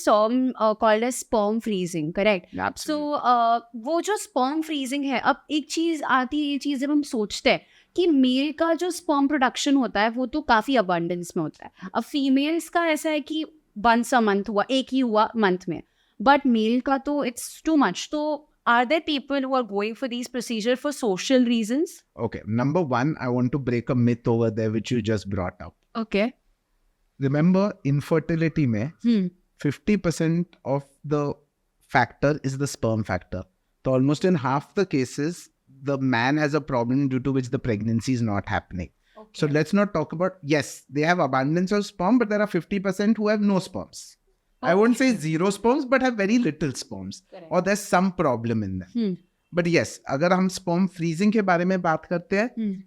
this term called as sperm freezing, correct? So Absolutely. वो जो sperm freezing है, अब एक चीज आती है, ये चीज जब हम सोचते हैं कि मेल का जो sperm production होता है वो तो काफी abundance में होता है. अब females का ऐसा है कि once a month हुआ, एक ही हुआ month में, but male का तो it's too much. तो are there people who are going for these procedures for social reasons? Okay, number one, I want to break a myth over there which you just brought up. Okay. Remember, infertility में 50% of the factor is the sperm factor. So almost in half the cases, the man has a problem due to which the pregnancy is not happening. Okay. So let's not talk about, yes, they have abundance of sperm, but there are 50% who have no sperms. I won't say zero sperms, but have very little sperms. Correct. Or there's some problem in them. But yes, अगर हम sperm freezing के बारे में बात करते हैं,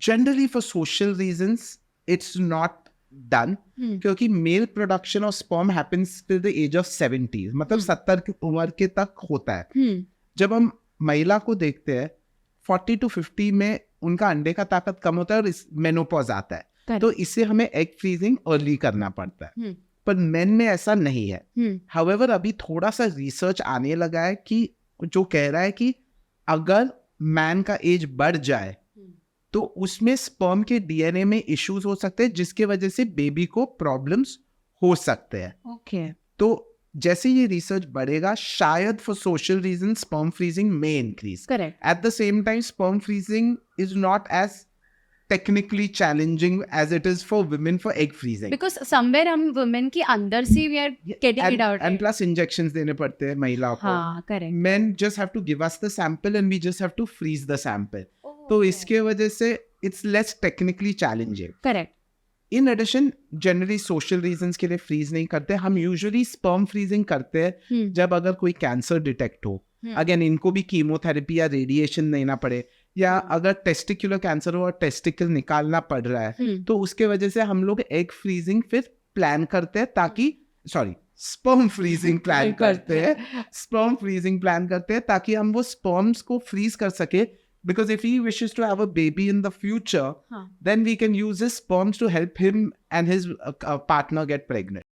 generally for social reasons, it's not done. क्योंकि male production of sperm happens till the age of 70. मतलब 70 की उम्र के तक होता है. जब हम महिला को देखते हैं, 40 to 50 में उनका अंडे का ताकत कम होता है और मेनोपॉज आता है. Correct. तो इससे हमें एग फ्रीजिंग अर्ली करना पड़ता है. पर मेन में ऐसा नहीं है. हाउएवर अभी थोड़ा सा रिसर्च आने लगा है कि जो कह रहा है कि अगर मैन का एज बढ़ जाए तो उसमें स्पर्म के डीएनए में इश्यूज हो सकते हैं जिसके वजह से बेबी को प्रॉब्लम्स हो सकते हैं. Okay. तो जैसे ये रिसर्च बढ़ेगा शायद for social reason sperm freezing में increase. Correct. At the same time sperm freezing is not as technically challenging as it is for women for egg freezing. Because somewhere हम women के अंदर से we are getting it out. And plus injections देने पड़ते हैं महिलाओं को. हाँ, correct. Men just have to give us the sample and we just have to freeze the sample. तो इसके वजह से it's less technically challenging. Correct. In addition, generally social reasons के लिए freeze नहीं करते. हम usually sperm freezing करते हैं जब अगर कोई cancer detect हो. Again, इनको भी कीमोथेरेपी या रेडिएशन देना पड़े, या अगर टेस्टिकुलर कैंसर हो और टेस्टिकल निकालना पड़ रहा है तो उसके वजह से हम लोग एग फ्रीजिंग फिर प्लान करते हैं ताकि स्पर्म फ्रीजिंग प्लान करते हैं. स्पर्म फ्रीजिंग प्लान करते हैं ताकि हम वो स्पर्म्स को फ्रीज कर सके. Because if he wishes to have a baby in the future, then we can use his sperms to help him and his partner get pregnant.